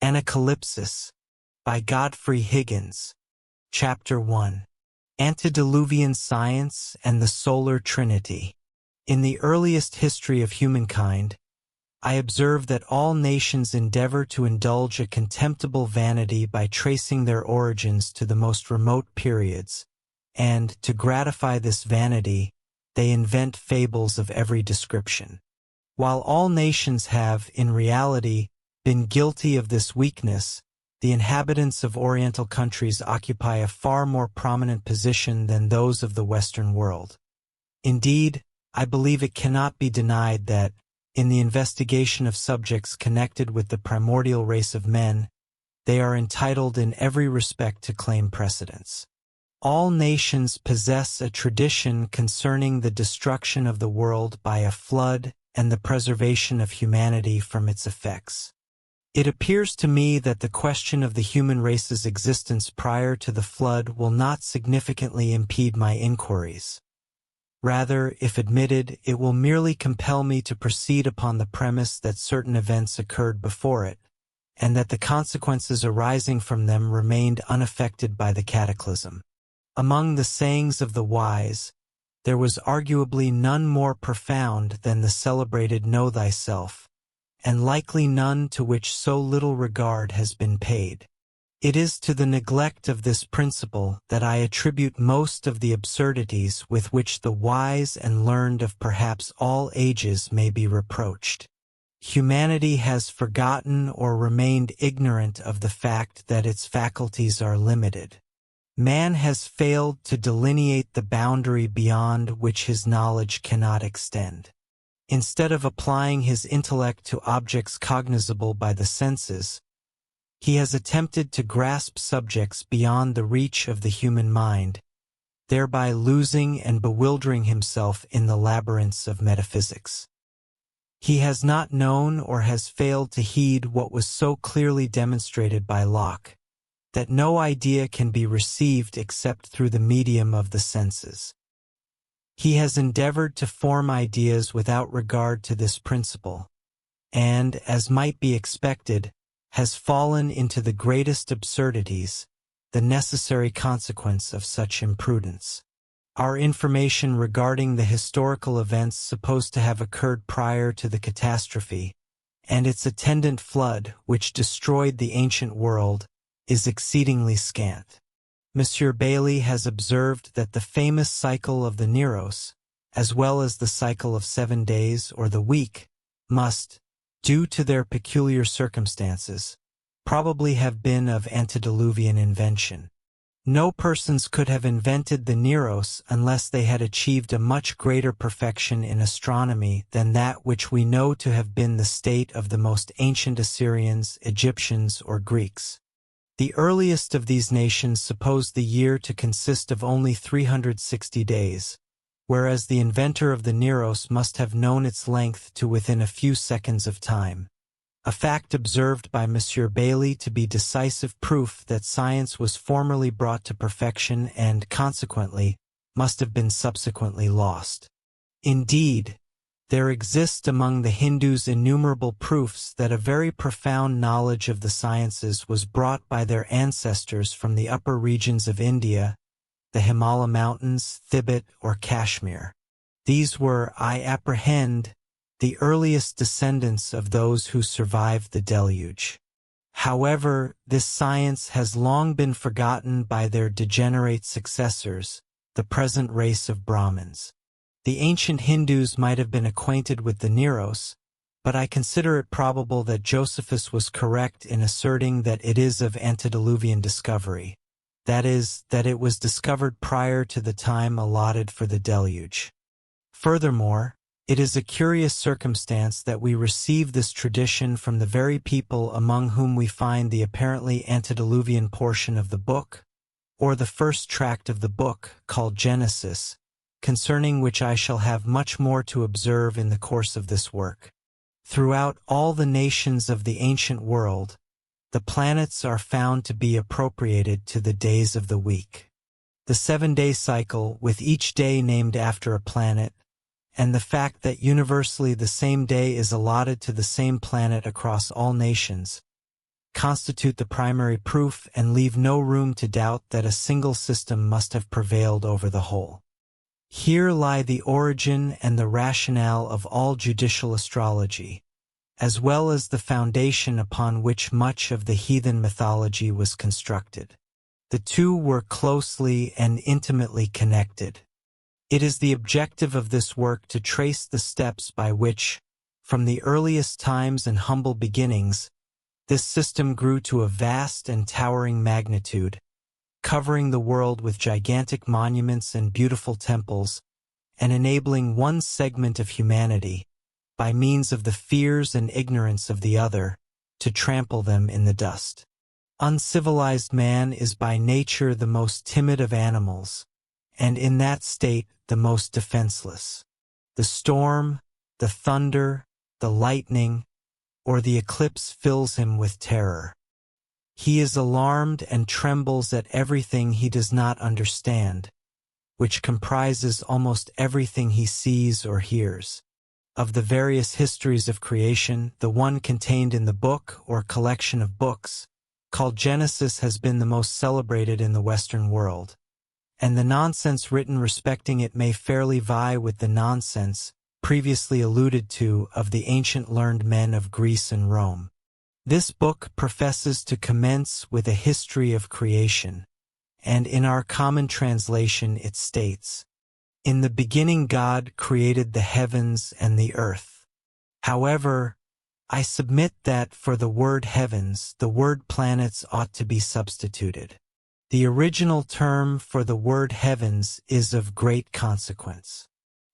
Anacalypsis by Godfrey Higgins. Chapter 1. Antediluvian Science and the Solar Trinity. In the earliest history of humankind, I observe that all nations endeavor to indulge a contemptible vanity by tracing their origins to the most remote periods, and, to gratify this vanity, they invent fables of every description. While all nations have, in reality, been guilty of this weakness, the inhabitants of Oriental countries occupy a far more prominent position than those of the Western world. Indeed, I believe it cannot be denied that, in the investigation of subjects connected with the primordial race of men, they are entitled in every respect to claim precedence. All nations possess a tradition concerning the destruction of the world by a flood and the preservation of humanity from its effects. It appears to me that the question of the human race's existence prior to the flood will not significantly impede my inquiries. Rather, if admitted, it will merely compel me to proceed upon the premise that certain events occurred before it, and that the consequences arising from them remained unaffected by the cataclysm. Among the sayings of the wise, there was arguably none more profound than the celebrated "Know thyself," and likely none to which so little regard has been paid. It is to the neglect of this principle that I attribute most of the absurdities with which the wise and learned of perhaps all ages may be reproached. Humanity has forgotten or remained ignorant of the fact that its faculties are limited. Man has failed to delineate the boundary beyond which his knowledge cannot extend. Instead of applying his intellect to objects cognizable by the senses, he has attempted to grasp subjects beyond the reach of the human mind, thereby losing and bewildering himself in the labyrinths of metaphysics. He has not known or has failed to heed what was so clearly demonstrated by Locke, that no idea can be received except through the medium of the senses. He has endeavored to form ideas without regard to this principle, and, as might be expected, has fallen into the greatest absurdities, the necessary consequence of such imprudence. Our information regarding the historical events supposed to have occurred prior to the catastrophe, and its attendant flood which destroyed the ancient world, is exceedingly scant. Monsieur Bailly has observed that the famous cycle of the Neros, as well as the cycle of 7 days or the week, must, due to their peculiar circumstances, probably have been of antediluvian invention. No persons could have invented the Neros unless they had achieved a much greater perfection in astronomy than that which we know to have been the state of the most ancient Assyrians, Egyptians, or Greeks. The earliest of these nations supposed the year to consist of only 360 days, whereas the inventor of the Neros must have known its length to within a few seconds of time, a fact observed by Monsieur Bailly to be decisive proof that science was formerly brought to perfection and, consequently, must have been subsequently lost. Indeed, there exist among the Hindus innumerable proofs that a very profound knowledge of the sciences was brought by their ancestors from the upper regions of India, the Himalaya Mountains, Thibet, or Kashmir. These were, I apprehend, the earliest descendants of those who survived the deluge. However, this science has long been forgotten by their degenerate successors, the present race of Brahmins. The ancient Hindus might have been acquainted with the Neros, but I consider it probable that Josephus was correct in asserting that it is of antediluvian discovery, that is, that it was discovered prior to the time allotted for the deluge. Furthermore, it is a curious circumstance that we receive this tradition from the very people among whom we find the apparently antediluvian portion of the book, or the first tract of the book, called Genesis, concerning which I shall have much more to observe in the course of this work. Throughout all the nations of the ancient world, the planets are found to be appropriated to the days of the week. The 7-day cycle, with each day named after a planet, and the fact that universally the same day is allotted to the same planet across all nations, constitute the primary proof and leave no room to doubt that a single system must have prevailed over the whole. Here lie the origin and the rationale of all judicial astrology, as well as the foundation upon which much of the heathen mythology was constructed. The two were closely and intimately connected. It is the objective of this work to trace the steps by which, from the earliest times and humble beginnings, this system grew to a vast and towering magnitude, covering the world with gigantic monuments and beautiful temples, and enabling one segment of humanity, by means of the fears and ignorance of the other, to trample them in the dust. Uncivilized man is by nature the most timid of animals, and in that state the most defenseless. The storm, the thunder, the lightning, or the eclipse fills him with terror. He is alarmed and trembles at everything he does not understand, which comprises almost everything he sees or hears. Of the various histories of creation, the one contained in the book or collection of books, called Genesis, has been the most celebrated in the Western world, and the nonsense written respecting it may fairly vie with the nonsense previously alluded to of the ancient learned men of Greece and Rome. This book professes to commence with a history of creation, and in our common translation it states, "In the beginning God created the heavens and the earth." However, I submit that for the word heavens, the word planets ought to be substituted. The original term for the word heavens is of great consequence.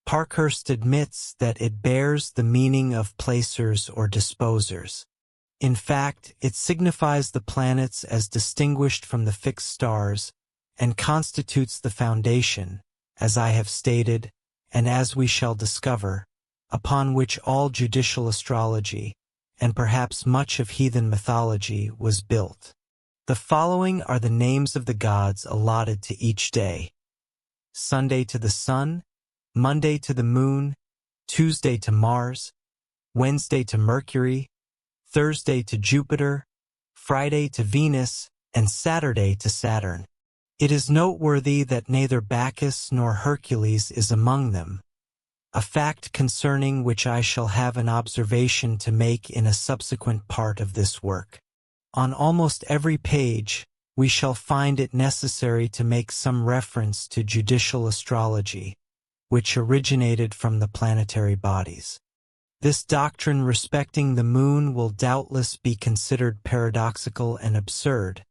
Parkhurst admits that it bears the meaning of placers or disposers. In fact, it signifies the planets as distinguished from the fixed stars, and constitutes the foundation, as I have stated, and as we shall discover, upon which all judicial astrology, and perhaps much of heathen mythology, was built. The following are the names of the gods allotted to each day: Sunday to the sun, Monday to the moon, Tuesday to Mars, Wednesday to Mercury, Thursday to Jupiter, Friday to Venus, and Saturday to Saturn. It is noteworthy that neither Bacchus nor Hercules is among them, a fact concerning which I shall have an observation to make in a subsequent part of this work. On almost every page, we shall find it necessary to make some reference to judicial astrology, which originated from the planetary bodies. This doctrine respecting the moon will doubtless be considered paradoxical and absurd,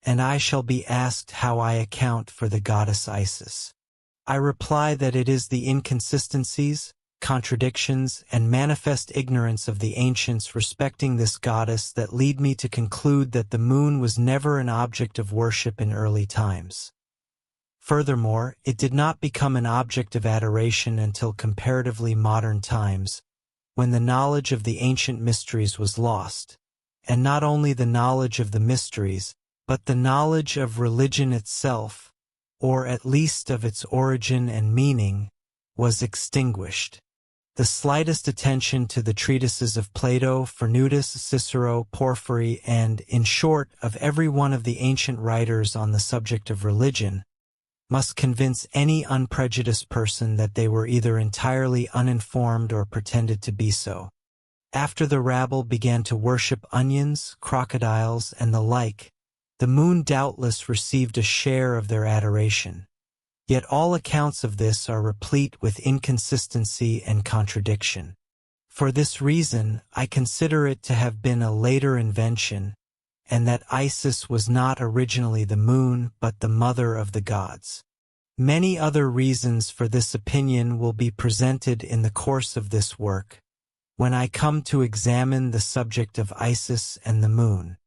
and I shall be asked how I account for the goddess Isis. I reply that it is the inconsistencies, contradictions, and manifest ignorance of the ancients respecting this goddess that lead me to conclude that the moon was never an object of worship in early times. Furthermore, it did not become an object of adoration until comparatively modern times, when the knowledge of the ancient mysteries was lost, and not only the knowledge of the mysteries, but the knowledge of religion itself, or at least of its origin and meaning, was extinguished. The slightest attention to the treatises of Plato, Phernudis, Cicero, Porphyry, and, in short, of every one of the ancient writers on the subject of religion, must convince any unprejudiced person that they were either entirely uninformed or pretended to be so. After the rabble began to worship onions, crocodiles, and the like, the moon doubtless received a share of their adoration. Yet all accounts of this are replete with inconsistency and contradiction. For this reason, I consider it to have been a later invention, and that Isis was not originally the moon but the mother of the gods. Many other reasons for this opinion will be presented in the course of this work, when I come to examine the subject of Isis and the moon.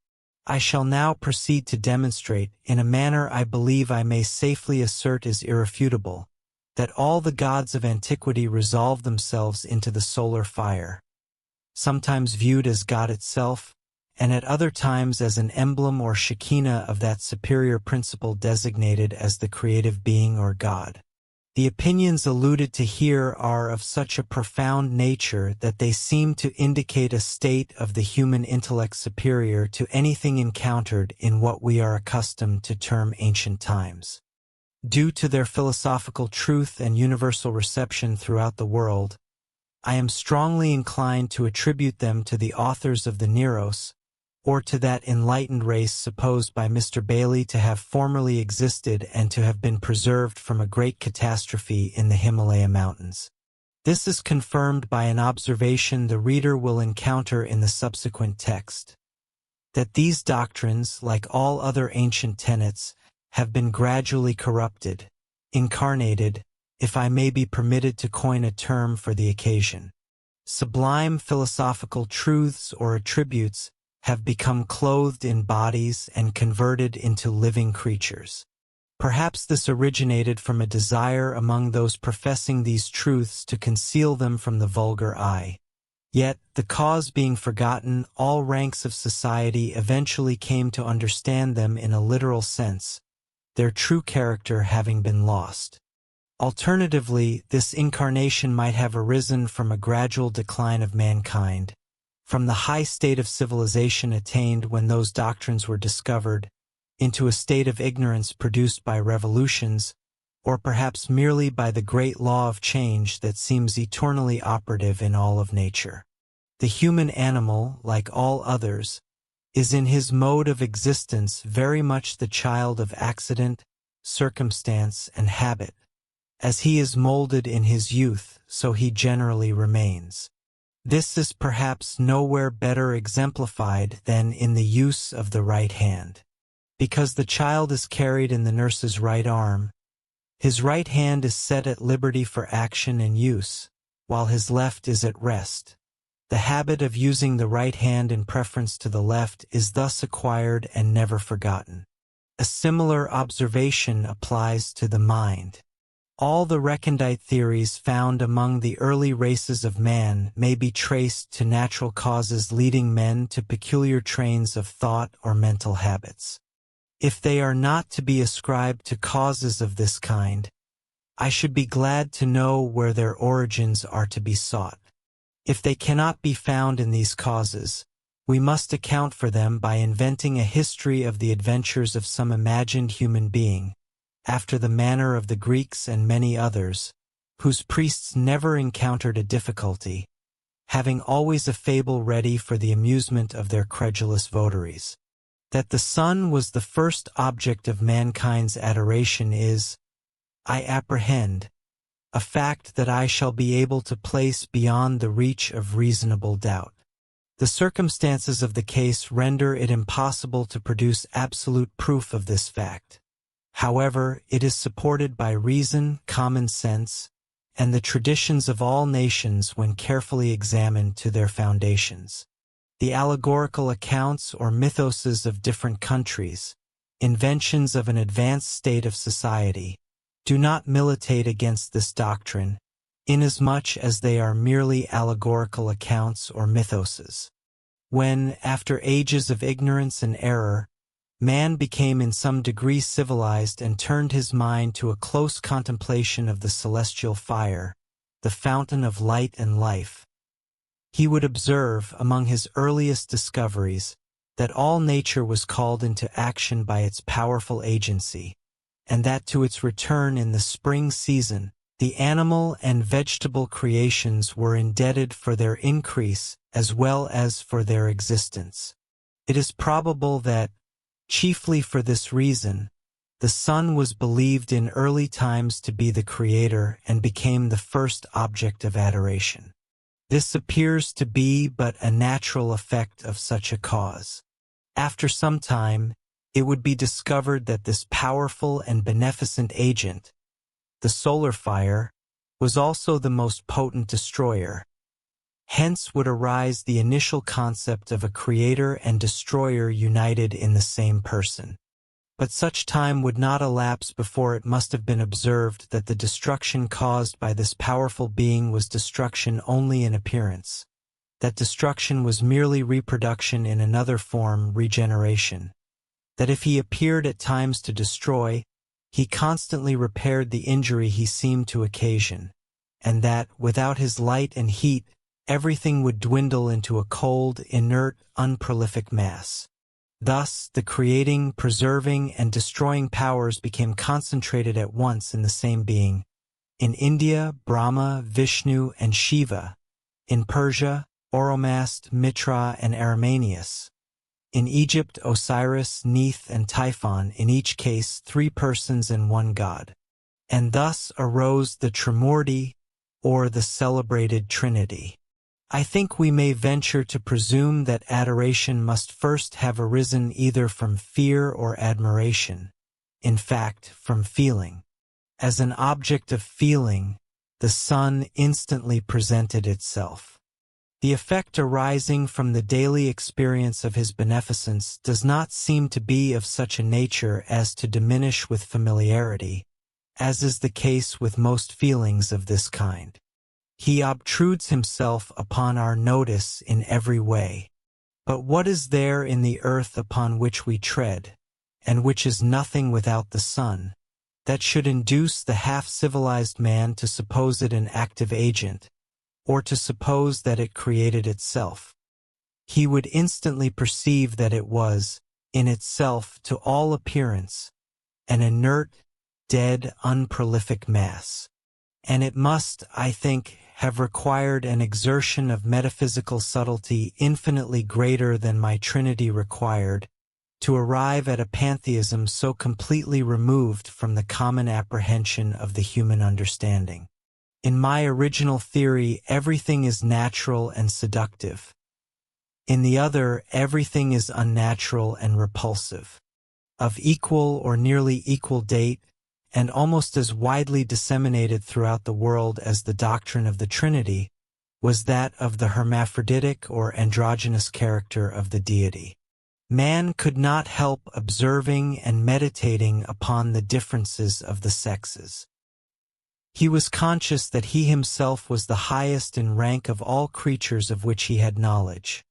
I shall now proceed to demonstrate, in a manner I believe I may safely assert is irrefutable, that all the gods of antiquity resolve themselves into the solar fire, sometimes viewed as God itself, and at other times as an emblem or Shekinah of that superior principle designated as the creative being or God. The opinions alluded to here are of such a profound nature that they seem to indicate a state of the human intellect superior to anything encountered in what we are accustomed to term ancient times. Due to their philosophical truth and universal reception throughout the world, I am strongly inclined to attribute them to the authors of the Neros, or to that enlightened race supposed by Mr. Bailey to have formerly existed and to have been preserved from a great catastrophe in the Himalaya mountains. This is confirmed by an observation the reader will encounter in the subsequent text, that these doctrines, like all other ancient tenets, have been gradually corrupted, incarnated, if I may be permitted to coin a term for the occasion. Sublime philosophical truths or attributes have become clothed in bodies and converted into living creatures. Perhaps this originated from a desire among those professing these truths to conceal them from the vulgar eye. Yet, the cause being forgotten, all ranks of society eventually came to understand them in a literal sense, their true character having been lost. Alternatively, this incarnation might have arisen from a gradual decline of mankind, from the high state of civilization attained when those doctrines were discovered, into a state of ignorance produced by revolutions, or perhaps merely by the great law of change that seems eternally operative in all of nature. The human animal, like all others, is in his mode of existence very much the child of accident, circumstance, and habit. As he is molded in his youth, so he generally remains. This is perhaps nowhere better exemplified than in the use of the right hand. Because the child is carried in the nurse's right arm, his right hand is set at liberty for action and use, while his left is at rest. The habit of using the right hand in preference to the left is thus acquired and never forgotten. A similar observation applies to the mind. All the recondite theories found among the early races of man may be traced to natural causes leading men to peculiar trains of thought or mental habits. If they are not to be ascribed to causes of this kind, I should be glad to know where their origins are to be sought. If they cannot be found in these causes, we must account for them by inventing a history of the adventures of some imagined human being, after the manner of the Greeks and many others, whose priests never encountered a difficulty, having always a fable ready for the amusement of their credulous votaries. That the sun was the first object of mankind's adoration is, I apprehend, a fact that I shall be able to place beyond the reach of reasonable doubt. The circumstances of the case render it impossible to produce absolute proof of this fact. However, it is supported by reason, common sense, and the traditions of all nations when carefully examined to their foundations. The allegorical accounts or mythoses of different countries, inventions of an advanced state of society, do not militate against this doctrine, inasmuch as they are merely allegorical accounts or mythoses. When, after ages of ignorance and error, man became in some degree civilized and turned his mind to a close contemplation of the celestial fire, the fountain of light and life, he would observe, among his earliest discoveries, that all nature was called into action by its powerful agency, and that to its return in the spring season, the animal and vegetable creations were indebted for their increase as well as for their existence. It is probable that, chiefly for this reason, the sun was believed in early times to be the creator and became the first object of adoration. This appears to be but a natural effect of such a cause. After some time, it would be discovered that this powerful and beneficent agent, the solar fire, was also the most potent destroyer. Hence would arise the initial concept of a creator and destroyer united in the same person. But such time would not elapse before it must have been observed that the destruction caused by this powerful being was destruction only in appearance, that destruction was merely reproduction in another form, regeneration, that if he appeared at times to destroy, He constantly repaired the injury he seemed to occasion, and that, without his light and heat, everything would dwindle into a cold, inert, unprolific mass. Thus, the creating, preserving, and destroying powers became concentrated at once in the same being. In India, Brahma, Vishnu, and Shiva. In Persia, Oromast, Mitra, and Aramanius. In Egypt, Osiris, Neith, and Typhon, in each case 3 persons and 1 god. And thus arose the Trimurti, or the celebrated Trinity. I think we may venture to presume that adoration must first have arisen either from fear or admiration, in fact, from feeling. As an object of feeling, the sun instantly presented itself. The effect arising from the daily experience of his beneficence does not seem to be of such a nature as to diminish with familiarity, as is the case with most feelings of this kind. He obtrudes himself upon our notice in every way. But what is there in the earth upon which we tread, and which is nothing without the sun, that should induce the half-civilized man to suppose it an active agent, or to suppose that it created itself? He would instantly perceive that it was, in itself, to all appearance, an inert, dead, unprolific mass. And it must, I think, have required an exertion of metaphysical subtlety infinitely greater than my Trinity required, to arrive at a pantheism so completely removed from the common apprehension of the human understanding. In my original theory, everything is natural and seductive. In the other, everything is unnatural and repulsive. Of equal or nearly equal date, and almost as widely disseminated throughout the world as the doctrine of the Trinity, was that of the hermaphroditic or androgynous character of the deity. Man could not help observing and meditating upon the differences of the sexes. He was conscious that he himself was the highest in rank of all creatures of which he had knowledge,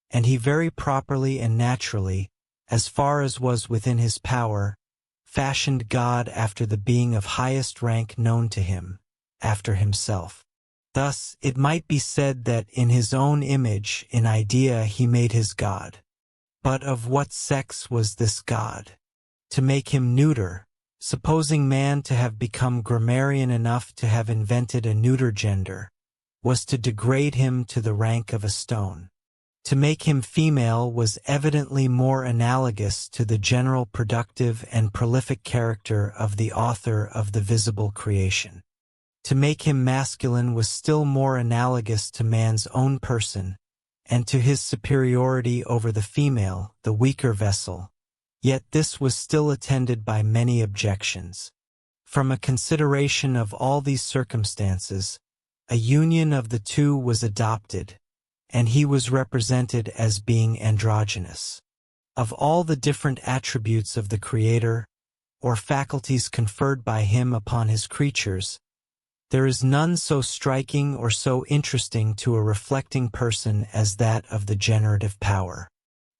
and he very properly and naturally, as far as was within his power, fashioned God after the being of highest rank known to him, after himself. Thus, it might be said that in his own image, in idea, he made his God. But of what sex was this God? To make him neuter, supposing man to have become grammarian enough to have invented a neuter gender, was to degrade him to the rank of a stone. To make him female was evidently more analogous to the general productive and prolific character of the author of the visible creation. To make him masculine was still more analogous to man's own person, and to his superiority over the female, the weaker vessel. Yet this was still attended by many objections. From a consideration of all these circumstances, a union of the two was adopted, and he was represented as being androgynous. Of all the different attributes of the Creator, or faculties conferred by him upon his creatures, there is none so striking or so interesting to a reflecting person as that of the generative power.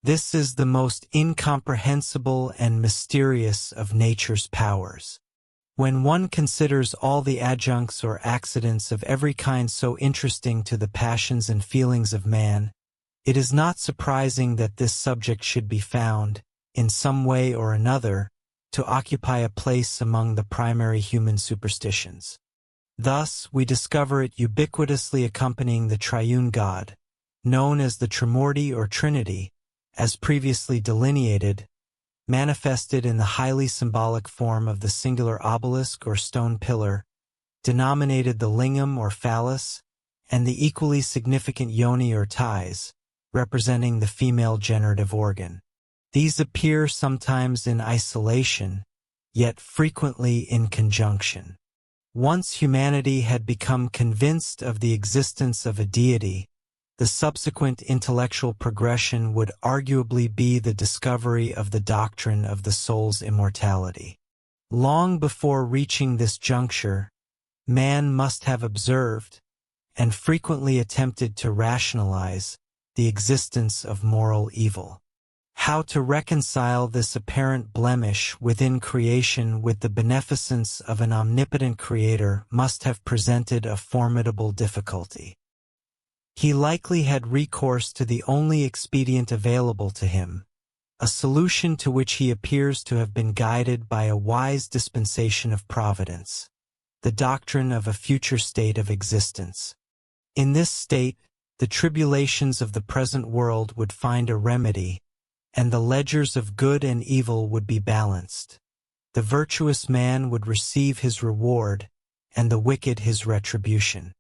This is the most incomprehensible and mysterious of nature's powers. When one considers all the adjuncts or accidents of every kind so interesting to the passions and feelings of man, it is not surprising that this subject should be found, in some way or another, to occupy a place among the primary human superstitions. Thus, we discover it ubiquitously accompanying the triune God, known as the Trimurti or Trinity, as previously delineated, manifested in the highly symbolic form of the singular obelisk or stone pillar, denominated the lingam or phallus, and the equally significant yoni or ties, representing the female generative organ. These appear sometimes in isolation, yet frequently in conjunction. Once humanity had become convinced of the existence of a deity, the subsequent intellectual progression would arguably be the discovery of the doctrine of the soul's immortality. Long before reaching this juncture, man must have observed, and frequently attempted to rationalize, the existence of moral evil. How to reconcile this apparent blemish within creation with the beneficence of an omnipotent creator must have presented a formidable difficulty. He likely had recourse to the only expedient available to him, a solution to which he appears to have been guided by a wise dispensation of providence, the doctrine of a future state of existence. In this state, the tribulations of the present world would find a remedy, and the ledgers of good and evil would be balanced. The virtuous man would receive his reward, and the wicked his retribution.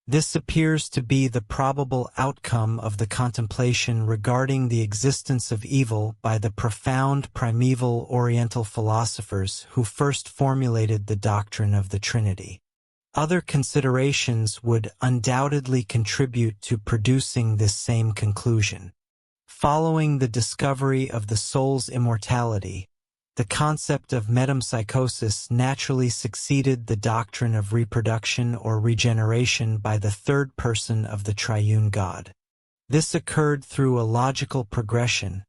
This appears to be the probable outcome of the contemplation regarding the existence of evil by the profound primeval Oriental philosophers who first formulated the doctrine of the Trinity. Other considerations would undoubtedly contribute to producing this same conclusion. Following the discovery of the soul's immortality, the concept of metempsychosis naturally succeeded the doctrine of reproduction or regeneration by the third person of the triune God. This occurred through a logical progression,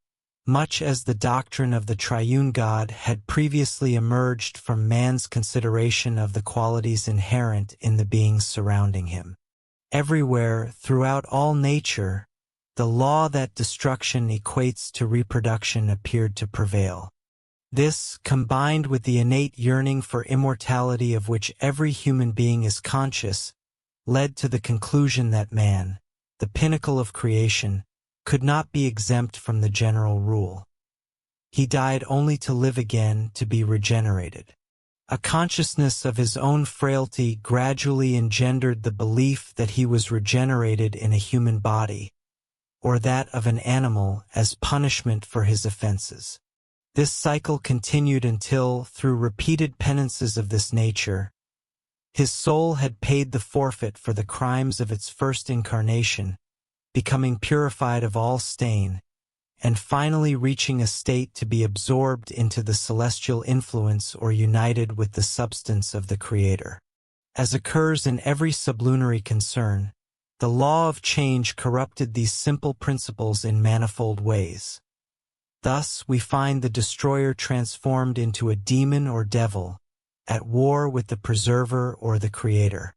much as the doctrine of the triune God had previously emerged from man's consideration of the qualities inherent in the beings surrounding him. Everywhere, throughout all nature, the law that destruction equates to reproduction appeared to prevail. This, combined with the innate yearning for immortality of which every human being is conscious, led to the conclusion that man, the pinnacle of creation, could not be exempt from the general rule. He died only to live again, to be regenerated. A consciousness of his own frailty gradually engendered the belief that he was regenerated in a human body, or that of an animal, as punishment for his offenses. This cycle continued until, through repeated penances of this nature, his soul had paid the forfeit for the crimes of its first incarnation, becoming purified of all stain, and finally reaching a state to be absorbed into the celestial influence or united with the substance of the Creator. As occurs in every sublunary concern, the law of change corrupted these simple principles in manifold ways. Thus, we find the destroyer transformed into a demon or devil, at war with the preserver or the creator.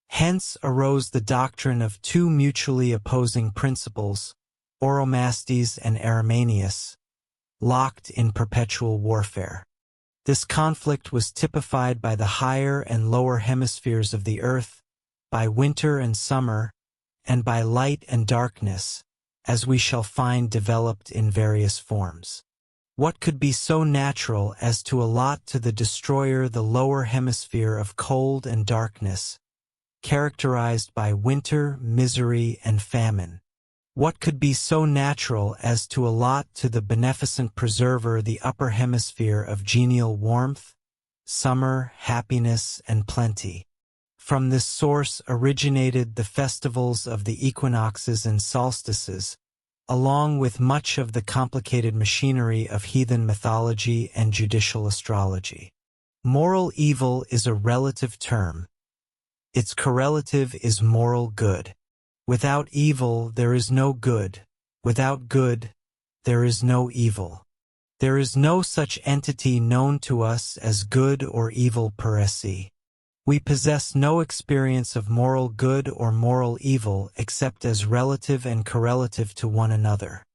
Hence arose the doctrine of two mutually opposing principles, Oromasdes and Arimaeus, locked in perpetual warfare. This conflict was typified by the higher and lower hemispheres of the earth, by winter and summer, and by light and darkness, as we shall find developed in various forms. What could be so natural as to allot to the destroyer the lower hemisphere of cold and darkness, characterized by winter, misery, and famine? What could be so natural as to allot to the beneficent preserver the upper hemisphere of genial warmth, summer, happiness, and plenty? From this source originated the festivals of the equinoxes and solstices, along with much of the complicated machinery of heathen mythology and judicial astrology. Moral evil is a relative term. Its correlative is moral good. Without evil, there is no good. Without good, there is no evil. There is no such entity known to us as good or evil per se. We possess no experience of moral good or moral evil except as relative and correlative to one another.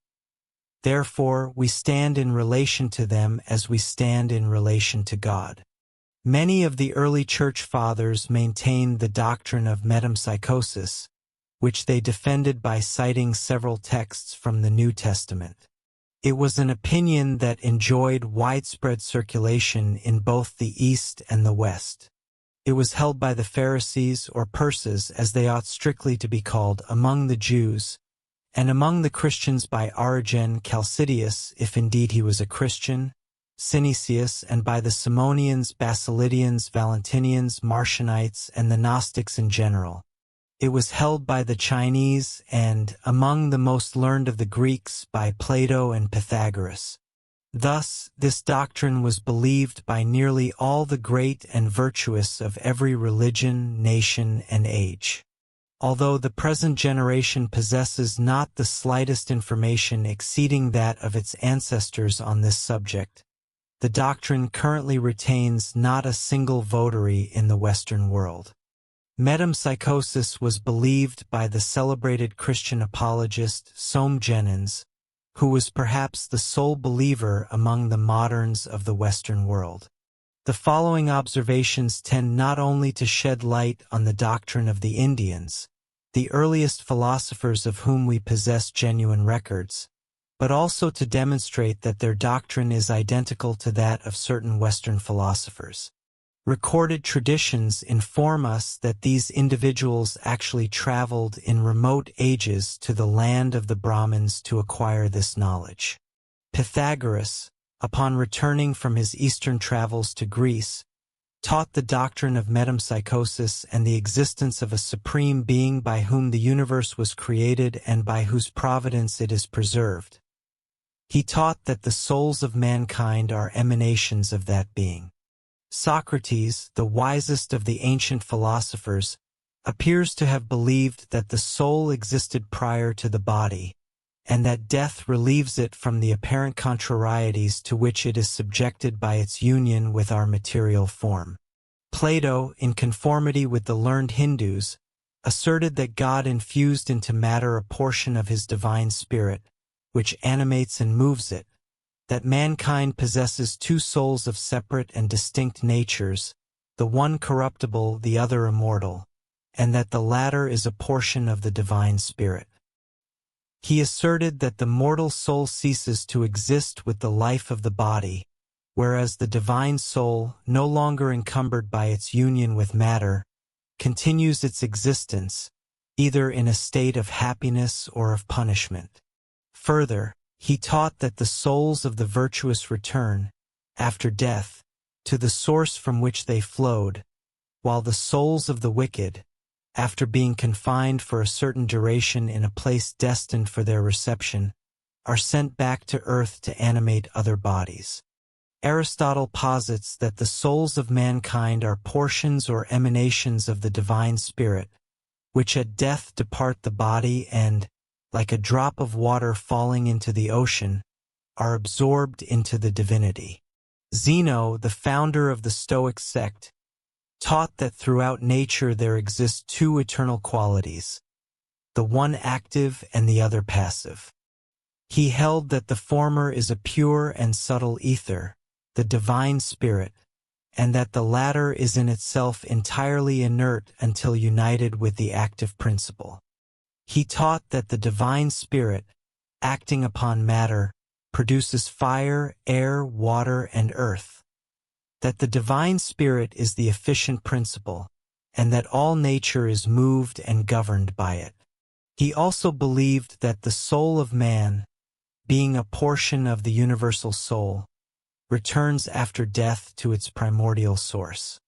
Therefore, we stand in relation to them as we stand in relation to God. Many of the early Church Fathers maintained the doctrine of metempsychosis, which they defended by citing several texts from the New Testament. It was an opinion that enjoyed widespread circulation in both the East and the West. It was held by the Pharisees or Perses, as they ought strictly to be called, among the Jews, and among the Christians by Origen Chalcidius, if indeed he was a Christian, Synesius, and by the Simonians, Basilidians, Valentinians, Marcionites, and the Gnostics in general. It was held by the Chinese and, among the most learned of the Greeks, by Plato and Pythagoras. Thus, this doctrine was believed by nearly all the great and virtuous of every religion, nation, and age. Although the present generation possesses not the slightest information exceeding that of its ancestors on this subject, the doctrine currently retains not a single votary in the Western world. Metempsychosis was believed by the celebrated Christian apologist Soame Jenyns, who was perhaps the sole believer among the moderns of the Western world. The following observations tend not only to shed light on the doctrine of the Indians, the earliest philosophers of whom we possess genuine records, but also to demonstrate that their doctrine is identical to that of certain Western philosophers. Recorded traditions inform us that these individuals actually traveled in remote ages to the land of the Brahmins to acquire this knowledge. Pythagoras, upon returning from his eastern travels to Greece, taught the doctrine of metempsychosis and the existence of a supreme being by whom the universe was created and by whose providence it is preserved. He taught that the souls of mankind are emanations of that being. Socrates, the wisest of the ancient philosophers, appears to have believed that the soul existed prior to the body, and that death relieves it from the apparent contrarieties to which it is subjected by its union with our material form. Plato, in conformity with the learned Hindus, asserted that God infused into matter a portion of his divine spirit, which animates and moves it, that mankind possesses two souls of separate and distinct natures, the one corruptible, the other immortal, and that the latter is a portion of the divine spirit. He asserted that the mortal soul ceases to exist with the life of the body, whereas the divine soul, no longer encumbered by its union with matter, continues its existence, either in a state of happiness or of punishment. Further, he taught that the souls of the virtuous return, after death, to the source from which they flowed, while the souls of the wicked, after being confined for a certain duration in a place destined for their reception, are sent back to earth to animate other bodies. Aristotle posits that the souls of mankind are portions or emanations of the divine spirit, which at death depart the body and, like a drop of water falling into the ocean, are absorbed into the divinity. Zeno, the founder of the Stoic sect, taught that throughout nature there exist two eternal qualities, the one active and the other passive. He held that the former is a pure and subtle ether, the divine spirit, and that the latter is in itself entirely inert until united with the active principle. He taught that the divine spirit, acting upon matter, produces fire, air, water, and earth, that the divine spirit is the efficient principle, and that all nature is moved and governed by it. He also believed that the soul of man, being a portion of the universal soul, returns after death to its primordial source.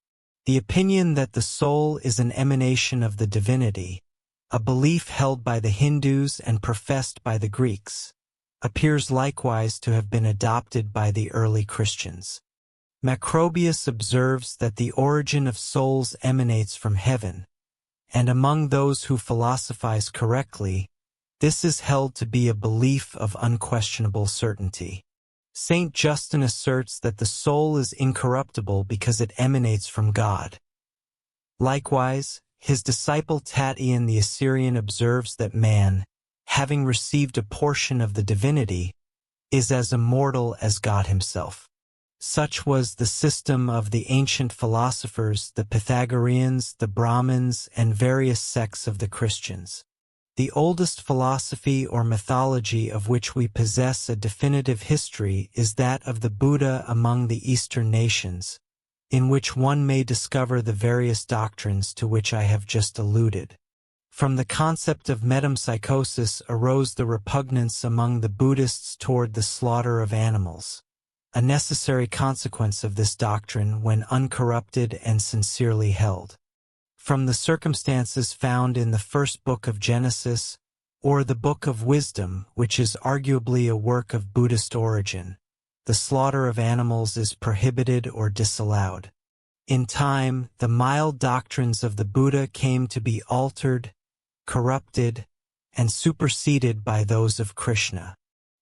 The opinion that the soul is an emanation of the divinity, a belief held by the Hindus and professed by the Greeks, appears likewise to have been adopted by the early Christians. Macrobius observes that the origin of souls emanates from heaven, and among those who philosophize correctly, this is held to be a belief of unquestionable certainty. Saint Justin asserts that the soul is incorruptible because it emanates from God. Likewise, his disciple Tatian the Assyrian observes that man, having received a portion of the divinity, is as immortal as God himself. Such was the system of the ancient philosophers, the Pythagoreans, the Brahmins, and various sects of the Christians. The oldest philosophy or mythology of which we possess a definitive history is that of the Buddha among the Eastern nations, in which one may discover the various doctrines to which I have just alluded. From the concept of metempsychosis arose the repugnance among the Buddhists toward the slaughter of animals, a necessary consequence of this doctrine when uncorrupted and sincerely held. From the circumstances found in the first book of Genesis, or the Book of Wisdom, which is arguably a work of Buddhist origin, the slaughter of animals is prohibited or disallowed. In time, the mild doctrines of the Buddha came to be altered, corrupted, and superseded by those of Krishna.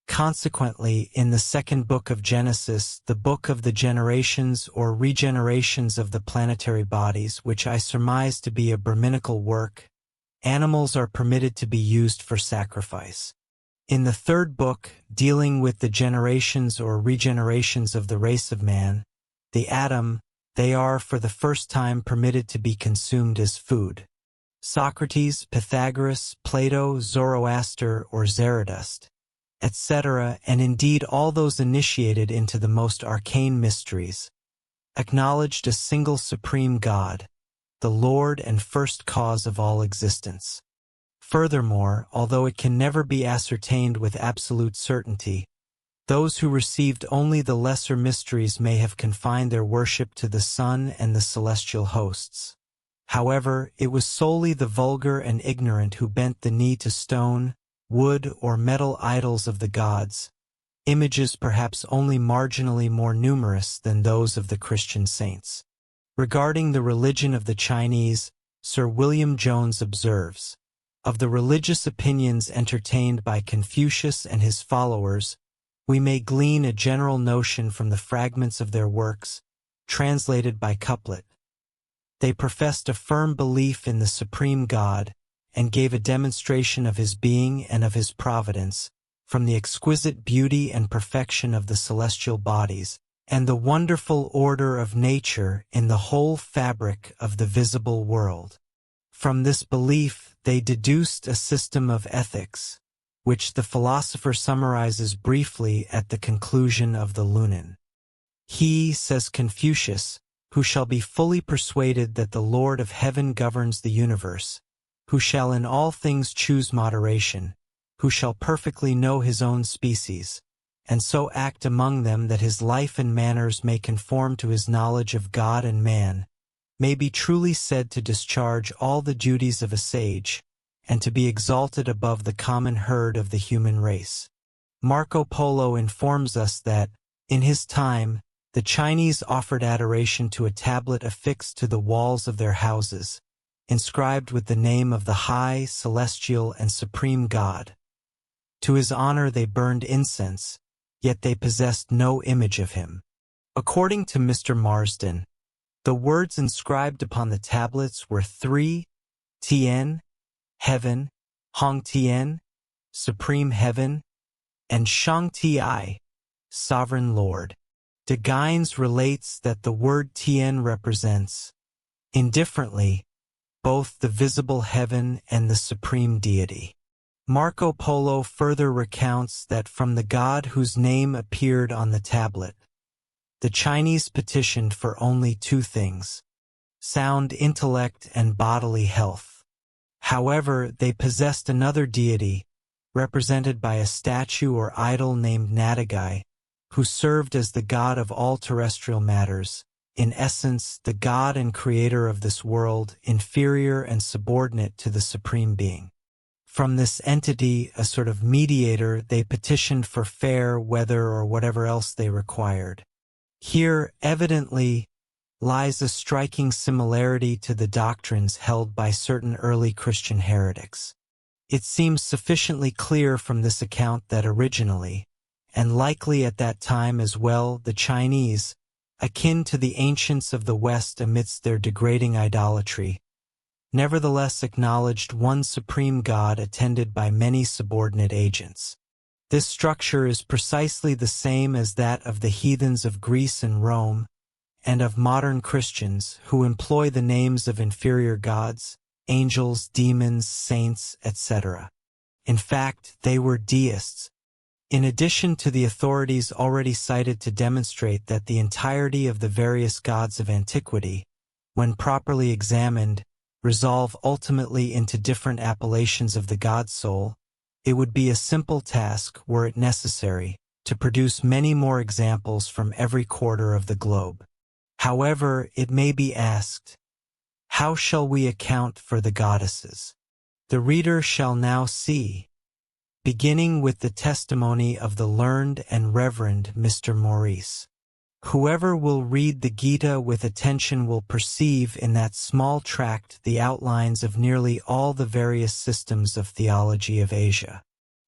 Consequently, in the second book of Genesis, the book of the generations or regenerations of the planetary bodies, which I surmise to be a Brahminical work, animals are permitted to be used for sacrifice. In the third book, dealing with the generations or regenerations of the race of man, the atom, they are for the first time permitted to be consumed as food. Socrates, Pythagoras, Plato, Zoroaster, or Zarathustra, etc., and indeed all those initiated into the most arcane mysteries, acknowledged a single supreme God, the Lord and first cause of all existence. Furthermore, although it can never be ascertained with absolute certainty, those who received only the lesser mysteries may have confined their worship to the sun and the celestial hosts. However, it was solely the vulgar and ignorant who bent the knee to stone, wood, or metal idols of the gods, images perhaps only marginally more numerous than those of the Christian saints. Regarding the religion of the Chinese, Sir William Jones observes, "Of the religious opinions entertained by Confucius and his followers, we may glean a general notion from the fragments of their works, translated by Couplet. They professed a firm belief in the Supreme God, and gave a demonstration of his being and of his providence, from the exquisite beauty and perfection of the celestial bodies, and the wonderful order of nature in the whole fabric of the visible world. From this belief they deduced a system of ethics, which the philosopher summarizes briefly at the conclusion of the Lunan. He, says Confucius, who shall be fully persuaded that the Lord of heaven governs the universe, who shall in all things choose moderation, who shall perfectly know his own species, and so act among them that his life and manners may conform to his knowledge of God and man, may be truly said to discharge all the duties of a sage, and to be exalted above the common herd of the human race." Marco Polo informs us that, in his time, the Chinese offered adoration to a tablet affixed to the walls of their houses, inscribed with the name of the high, celestial, and supreme God. To his honor they burned incense, yet they possessed no image of him. According to Mr. Marsden, the words inscribed upon the tablets were 3, Tien, heaven, Hong Tien, supreme heaven, and Shang Ti, sovereign Lord. De Gines relates that the word Tien represents, indifferently, both the visible heaven and the supreme deity. Marco Polo further recounts that from the God whose name appeared on the tablet, the Chinese petitioned for only two things: sound intellect and bodily health. However, they possessed another deity, represented by a statue or idol named Nadagai, who served as the god of all terrestrial matters, in essence the god and creator of this world, inferior and subordinate to the Supreme Being. From this entity, a sort of mediator, they petitioned for fair weather or whatever else they required. Here, evidently, lies a striking similarity to the doctrines held by certain early Christian heretics. It seems sufficiently clear from this account that originally, and likely at that time as well, the Chinese, akin to the ancients of the West amidst their degrading idolatry, nevertheless acknowledged one supreme God attended by many subordinate agents. This structure is precisely the same as that of the heathens of Greece and Rome, and of modern Christians who employ the names of inferior gods, angels, demons, saints, etc. In fact, they were deists. In addition to the authorities already cited to demonstrate that the entirety of the various gods of antiquity, when properly examined, resolve ultimately into different appellations of the God soul, it would be a simple task, were it necessary, to produce many more examples from every quarter of the globe. However, it may be asked, how shall we account for the goddesses? The reader shall now see, beginning with the testimony of the learned and reverend Mr. Maurice, Whoever will read the Gita with attention will perceive in that small tract the outlines of nearly all the various systems of theology of Asia.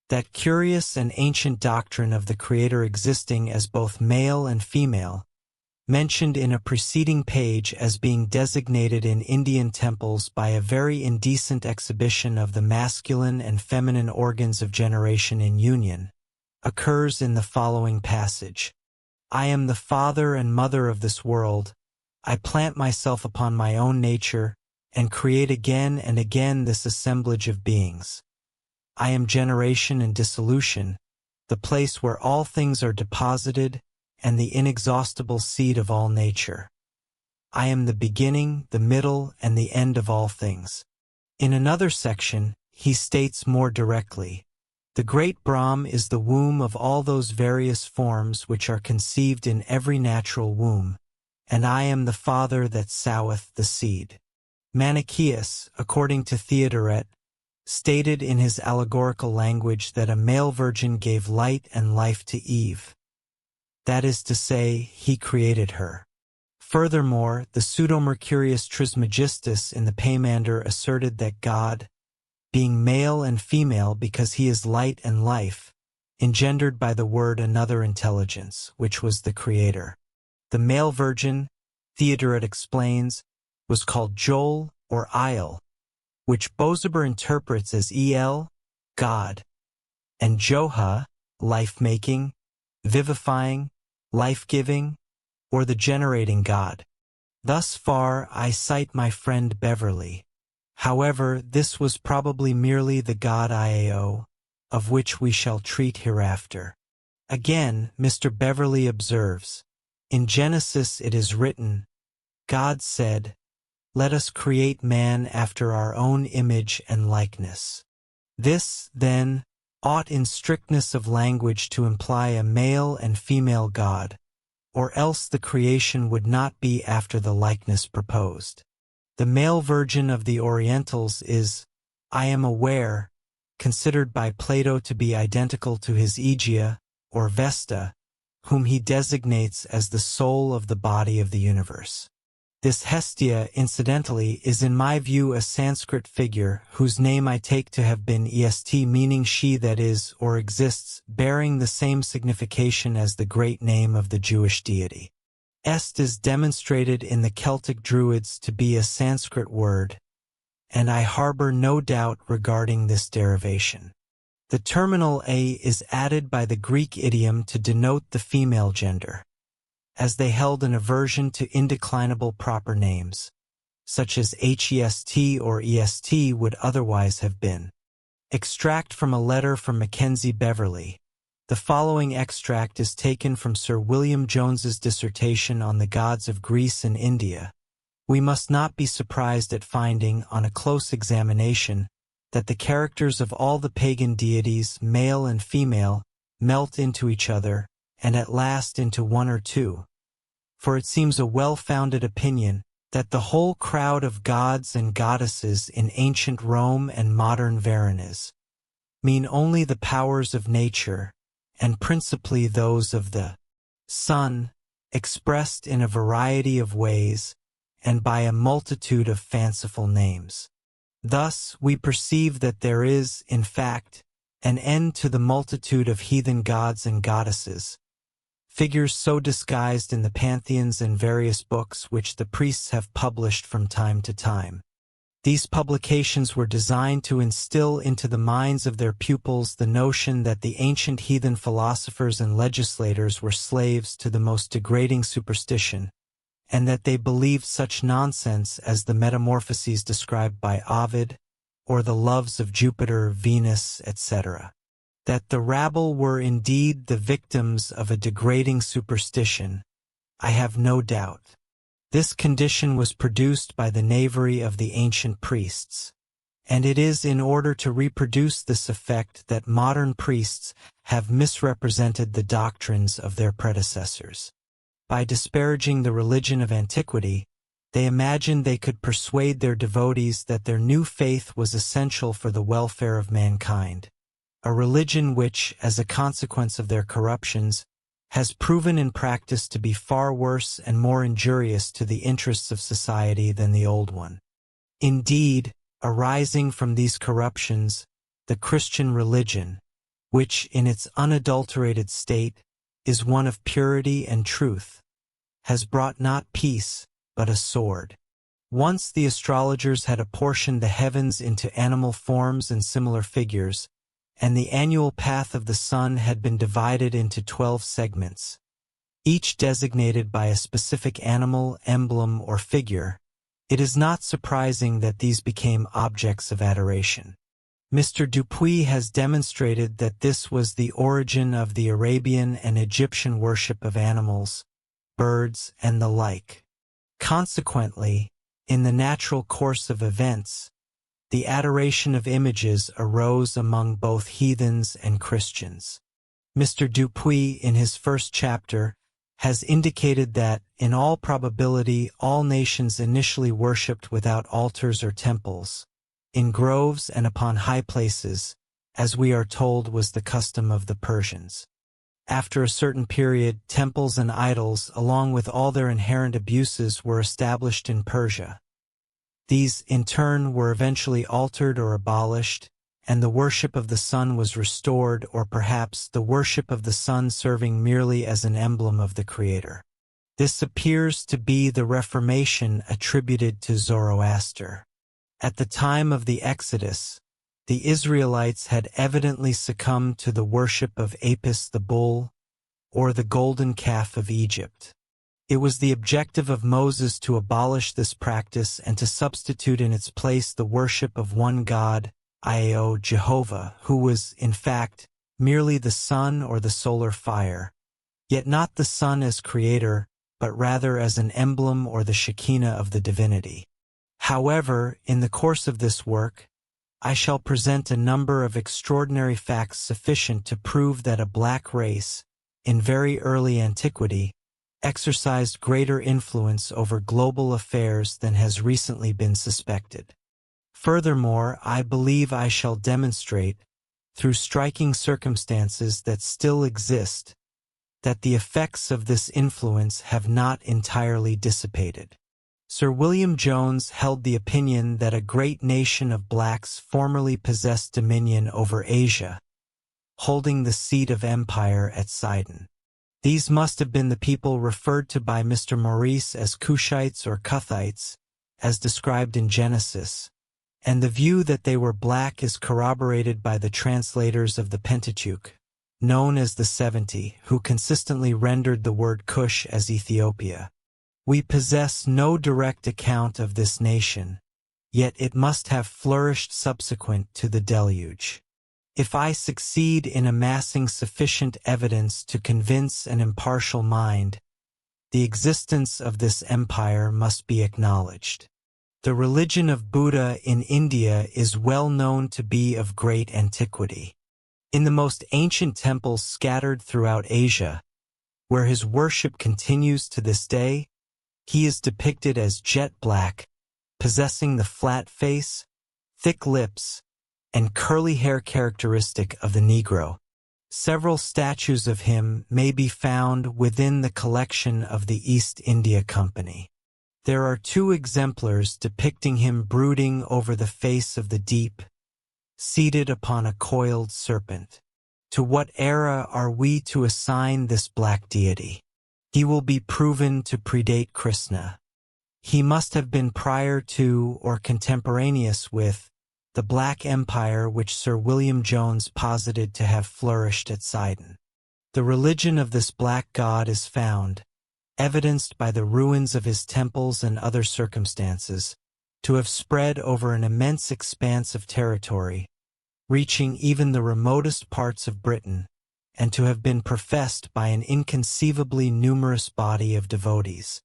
That curious and ancient doctrine of the Creator existing as both male and female, mentioned in a preceding page as being designated in Indian temples by a very indecent exhibition of the masculine and feminine organs of generation in union, occurs in the following passage. I am the father and mother of this world. I plant myself upon my own nature, and create again and again this assemblage of beings. I am generation and dissolution, the place where all things are deposited, and the inexhaustible seed of all nature. I am the beginning, the middle, and the end of all things. In another section, he states more directly, the great Brahm is the womb of all those various forms which are conceived in every natural womb, and I am the father that soweth the seed. Manichaeus, according to Theodoret, stated in his allegorical language that a male virgin gave light and life to Eve. That is to say, he created her. Furthermore, the pseudo-Mercurius Trismegistus in the Paymander asserted that God, being male and female because he is light and life, engendered by the word another intelligence, which was the Creator. The male virgin, Theodoret explains, was called Joel or Il, which Bozaber interprets as El, God, and Joha, life-making, vivifying, life-giving, or the generating God. Thus far I cite my friend Beverley. However, this was probably merely the god Iao, of which we shall treat hereafter. Again, Mr. Beverley observes, in Genesis it is written, God said, let us create man after our own image and likeness. This, then, ought in strictness of language to imply a male and female God, or else the creation would not be after the likeness proposed. The male virgin of the Orientals is, I am aware, considered by Plato to be identical to his Aegea, or Vesta, whom he designates as the soul of the body of the universe. This Hestia, incidentally, is in my view a Sanskrit figure whose name I take to have been est, meaning she that is or exists, bearing the same signification as the great name of the Jewish deity. Est is demonstrated in the Celtic Druids to be a Sanskrit word, and I harbor no doubt regarding this derivation. The terminal a is added by the Greek idiom to denote the female gender, as they held an aversion to indeclinable proper names, such as HEST or EST would otherwise have been. Extract from a letter from Mackenzie Beverley. The following extract is taken from Sir William Jones's dissertation on the gods of Greece and India. We must not be surprised at finding, on a close examination, that the characters of all the pagan deities, male and female, melt into each other, and at last into one or two. For it seems a well-founded opinion that the whole crowd of gods and goddesses in ancient Rome and modern Varanus mean only the powers of nature, and principally those of the sun, expressed in a variety of ways and by a multitude of fanciful names. Thus, we perceive that there is, in fact, an end to the multitude of heathen gods and goddesses, figures so disguised in the pantheons and various books which the priests have published from time to time. These publications were designed to instill into the minds of their pupils the notion that the ancient heathen philosophers and legislators were slaves to the most degrading superstition, and that they believed such nonsense as the metamorphoses described by Ovid, or the loves of Jupiter, Venus, etc. That the rabble were indeed the victims of a degrading superstition, I have no doubt. This condition was produced by the knavery of the ancient priests, and it is in order to reproduce this effect that modern priests have misrepresented the doctrines of their predecessors. By disparaging the religion of antiquity, they imagined they could persuade their devotees that their new faith was essential for the welfare of mankind, a religion which, as a consequence of their corruptions, has proven in practice to be far worse and more injurious to the interests of society than the old one. Indeed, arising from these corruptions, the Christian religion, which in its unadulterated state is one of purity and truth, has brought not peace, but a sword. Once the astrologers had apportioned the heavens into animal forms and similar figures, and the annual path of the sun had been divided into 12 segments, each designated by a specific animal, emblem, or figure, it is not surprising that these became objects of adoration. Mr. Dupuy has demonstrated that this was the origin of the Arabian and Egyptian worship of animals, birds, and the like. Consequently, in the natural course of events, the adoration of images arose among both heathens and Christians. Mr. Dupuy, in his first chapter, has indicated that, in all probability, all nations initially worshipped without altars or temples, in groves and upon high places, as we are told was the custom of the Persians. After a certain period, temples and idols, along with all their inherent abuses, were established in Persia. These, in turn, were eventually altered or abolished, and the worship of the sun was restored, or perhaps the worship of the sun serving merely as an emblem of the Creator. This appears to be the Reformation attributed to Zoroaster. At the time of the Exodus, the Israelites had evidently succumbed to the worship of Apis the bull, or the golden calf of Egypt. It was the objective of Moses to abolish this practice and to substitute in its place the worship of one God, i.e. Jehovah, who was, in fact, merely the sun or the solar fire, yet not the sun as creator, but rather as an emblem or the Shekinah of the divinity. However, in the course of this work, I shall present a number of extraordinary facts sufficient to prove that a black race, in very early antiquity, exercised greater influence over global affairs than has recently been suspected. Furthermore, I believe I shall demonstrate, through striking circumstances that still exist, that the effects of this influence have not entirely dissipated. Sir William Jones held the opinion that a great nation of blacks formerly possessed dominion over Asia, holding the seat of empire at Sidon. These must have been the people referred to by Mr. Maurice as Cushites or Cuthites, as described in Genesis, and the view that they were black is corroborated by the translators of the Pentateuch, known as the 70, who consistently rendered the word Cush as Ethiopia. We possess no direct account of this nation, yet it must have flourished subsequent to the deluge. If I succeed in amassing sufficient evidence to convince an impartial mind, the existence of this empire must be acknowledged. The religion of Buddha in India is well known to be of great antiquity. In the most ancient temples scattered throughout Asia, where his worship continues to this day, he is depicted as jet black, possessing the flat face, thick lips, and curly hair characteristic of the Negro. Several statues of him may be found within the collection of the East India Company. There are 2 exemplars depicting him brooding over the face of the deep, seated upon a coiled serpent. To what era are we to assign this black deity? He will be proven to predate Krishna. He must have been prior to or contemporaneous with the Black Empire which Sir William Jones posited to have flourished at Sidon. The religion of this black god is found, evidenced by the ruins of his temples and other circumstances, to have spread over an immense expanse of territory, reaching even the remotest parts of Britain, and to have been professed by an inconceivably numerous body of devotees.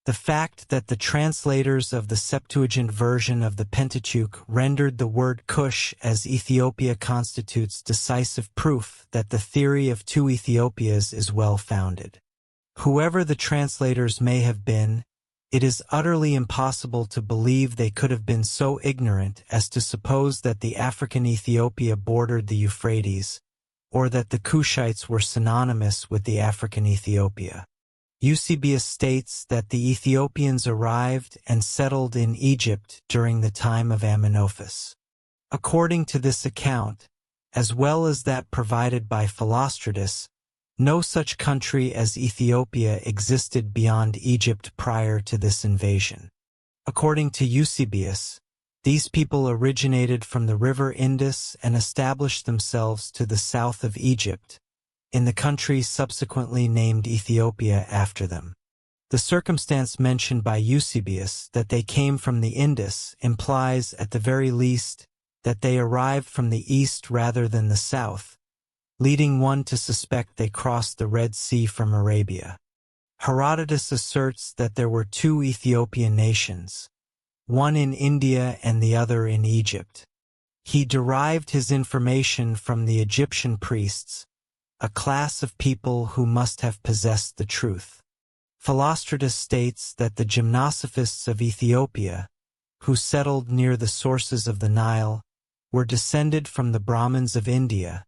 The fact that the translators of the Septuagint version of the Pentateuch rendered the word Cush as Ethiopia constitutes decisive proof that the theory of 2 Ethiopias is well founded. Whoever the translators may have been, it is utterly impossible to believe they could have been so ignorant as to suppose that the African Ethiopia bordered the Euphrates, or that the Cushites were synonymous with the African Ethiopia. Eusebius states that the Ethiopians arrived and settled in Egypt during the time of Amenophis. According to this account, as well as that provided by Philostratus, no such country as Ethiopia existed beyond Egypt prior to this invasion. According to Eusebius, these people originated from the river Indus and established themselves to the south of Egypt, in the country subsequently named Ethiopia after them. The circumstance mentioned by Eusebius that they came from the Indus implies, at the very least, that they arrived from the east rather than the south, leading one to suspect they crossed the Red Sea from Arabia. Herodotus asserts that there were two Ethiopian nations, one in India and the other in Egypt. He derived his information from the Egyptian priests, a class of people who must have possessed the truth. Philostratus states that the gymnosophists of Ethiopia, who settled near the sources of the Nile, were descended from the Brahmins of India,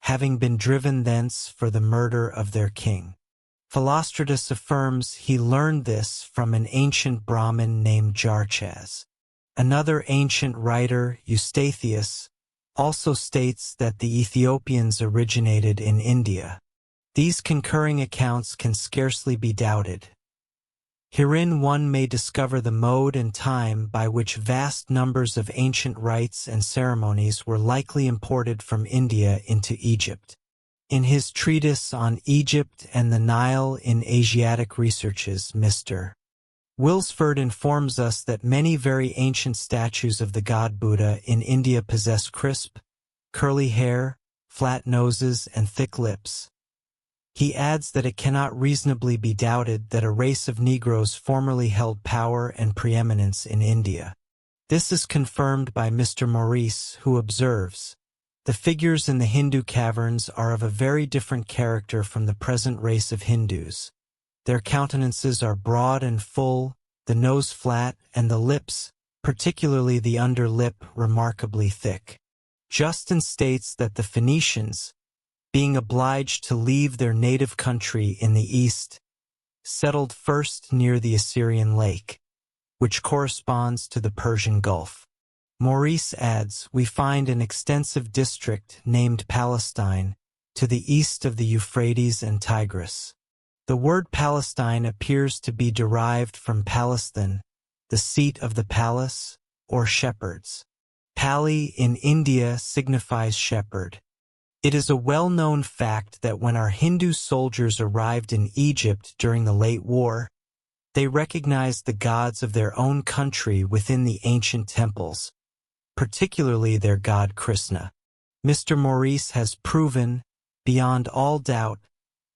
having been driven thence for the murder of their king. Philostratus affirms he learned this from an ancient Brahmin named Jarchas. Another ancient writer, Eustathius, also states that the Ethiopians originated in India. These concurring accounts can scarcely be doubted. Herein one may discover the mode and time by which vast numbers of ancient rites and ceremonies were likely imported from India into Egypt. In his treatise on Egypt and the Nile in Asiatic Researches, Mr. Wilsford informs us that many very ancient statues of the god Buddha in India possess crisp, curly hair, flat noses, and thick lips. He adds that it cannot reasonably be doubted that a race of Negroes formerly held power and preeminence in India. This is confirmed by Mr. Maurice, who observes, "The figures in the Hindu caverns are of a very different character from the present race of Hindus. Their countenances are broad and full, the nose flat, and the lips, particularly the under lip, remarkably thick." Justin states that the Phoenicians, being obliged to leave their native country in the east, settled first near the Assyrian Lake, which corresponds to the Persian Gulf. Maurice adds, "We find an extensive district named Palestine to the east of the Euphrates and Tigris. The word Palestine appears to be derived from Palestine, the seat of the palace, or shepherds. Pali in India signifies shepherd. It is a well-known fact that when our Hindu soldiers arrived in Egypt during the late war, they recognized the gods of their own country within the ancient temples, particularly their god Krishna. Mr. Maurice has proven, beyond all doubt,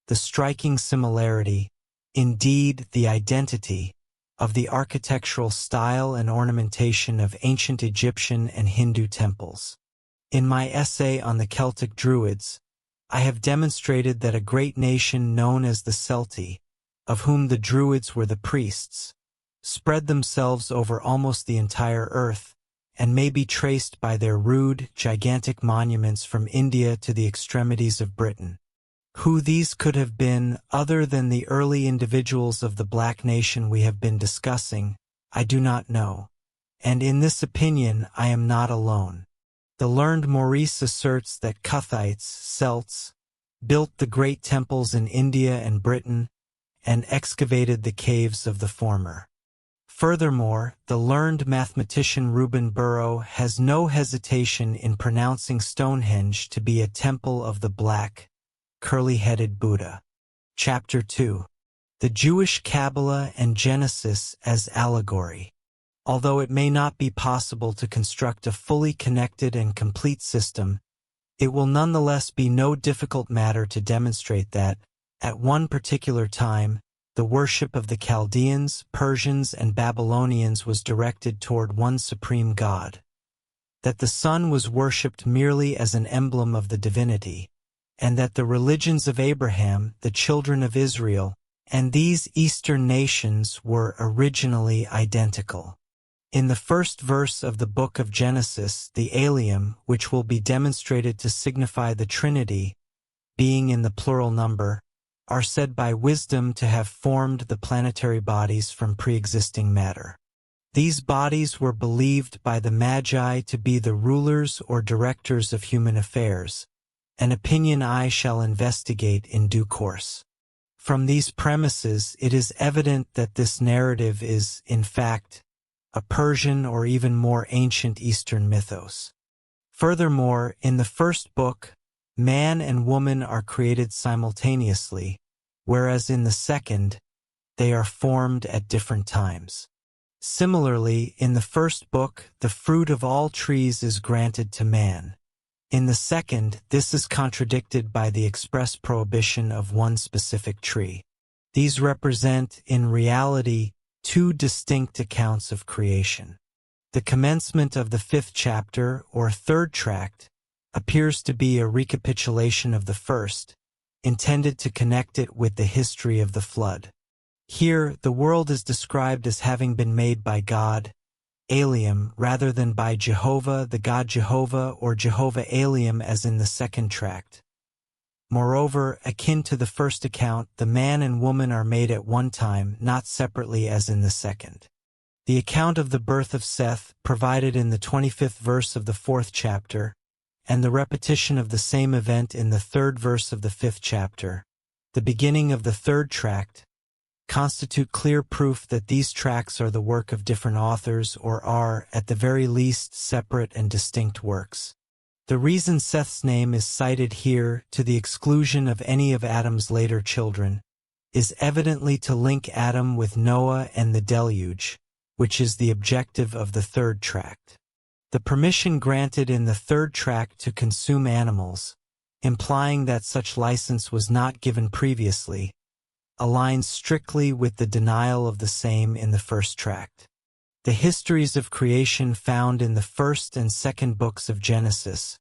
the striking similarity, indeed the identity, of the architectural style and ornamentation of ancient Egyptian and Hindu temples. In my essay on the Celtic Druids, I have demonstrated that a great nation known as the Celti, of whom the Druids were the priests, spread themselves over almost the entire earth, and may be traced by their rude, gigantic monuments from India to the extremities of Britain. Who these could have been, other than the early individuals of the black nation we have been discussing, I do not know. And in this opinion I am not alone. The learned Maurice asserts that Cuthites, Celts, built the great temples in India and Britain, and excavated the caves of the former. Furthermore, the learned mathematician Reuben Burrow has no hesitation in pronouncing Stonehenge to be a temple of the black, curly-headed Buddha. Chapter 2. The Jewish Kabbalah and Genesis as Allegory. Although it may not be possible to construct a fully connected and complete system, it will nonetheless be no difficult matter to demonstrate that, at one particular time, the worship of the Chaldeans, Persians, and Babylonians was directed toward one supreme God, that the sun was worshipped merely as an emblem of the divinity, and that the religions of Abraham, the children of Israel, and these Eastern nations were originally identical. In the first verse of the book of Genesis, the Allium, which will be demonstrated to signify the Trinity, being in the plural number, are said by wisdom to have formed the planetary bodies from pre-existing matter. These bodies were believed by the Magi to be the rulers or directors of human affairs, an opinion I shall investigate in due course. From these premises, it is evident that this narrative is, in fact, a Persian or even more ancient Eastern mythos. Furthermore, in the first book, man and woman are created simultaneously, whereas in the second, they are formed at different times. Similarly, in the first book, the fruit of all trees is granted to man. In the second, this is contradicted by the express prohibition of one specific tree. These represent, in reality, two distinct accounts of creation. The commencement of the fifth chapter, or third tract, appears to be a recapitulation of the first, intended to connect it with the history of the flood. Here, the world is described as having been made by God, Elohim, rather than by Jehovah, the God Jehovah, or Jehovah Elohim as in the second tract. Moreover, akin to the first account, the man and woman are made at one time, not separately as in the second. The account of the birth of Seth, provided in the 25th verse of the fourth chapter, and the repetition of the same event in the third verse of the fifth chapter, the beginning of the third tract, constitute clear proof that these tracts are the work of different authors or are, at the very least, separate and distinct works. The reason Seth's name is cited here, to the exclusion of any of Adam's later children, is evidently to link Adam with Noah and the deluge, which is the objective of the third tract. The permission granted in the third tract to consume animals, implying that such license was not given previously, aligns strictly with the denial of the same in the first tract. The histories of creation found in the first and second books of Genesis,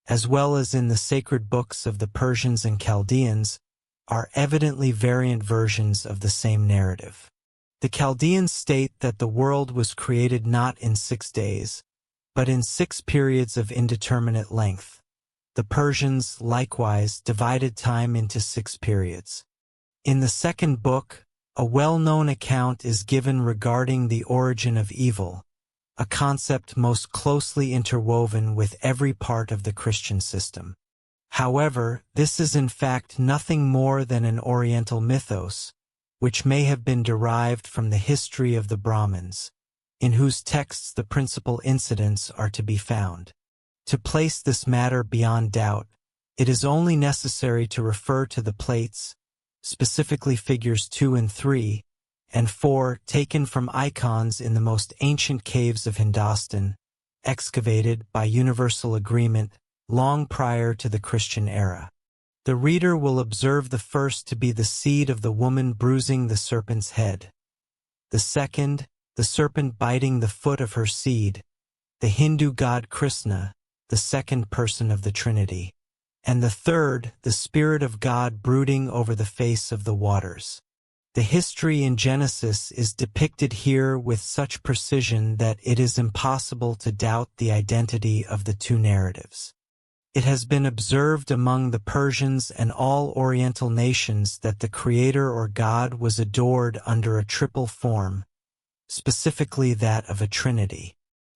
as well as in the sacred books of the Persians and Chaldeans, are evidently variant versions of the same narrative. The Chaldeans state that the world was created not in 6 days, but in 6 periods of indeterminate length. The Persians, likewise, divided time into 6 periods. In the second book, a well-known account is given regarding the origin of evil, a concept most closely interwoven with every part of the Christian system. However, this is in fact nothing more than an Oriental mythos, which may have been derived from the history of the Brahmins, in whose texts the principal incidents are to be found. To place this matter beyond doubt, it is only necessary to refer to the plates, specifically figures 2 and 3, and 4, taken from icons in the most ancient caves of Hindustan, excavated, by universal agreement, long prior to the Christian era. The reader will observe the first to be the seed of the woman bruising the serpent's head. The second, the serpent biting the foot of her seed, the Hindu god Krishna, the second person of the Trinity. And the third, the Spirit of God brooding over the face of the waters. The history in Genesis is depicted here with such precision that it is impossible to doubt the identity of the two narratives. It has been observed among the Persians and all Oriental nations that the Creator or God was adored under a triple form, specifically that of a trinity.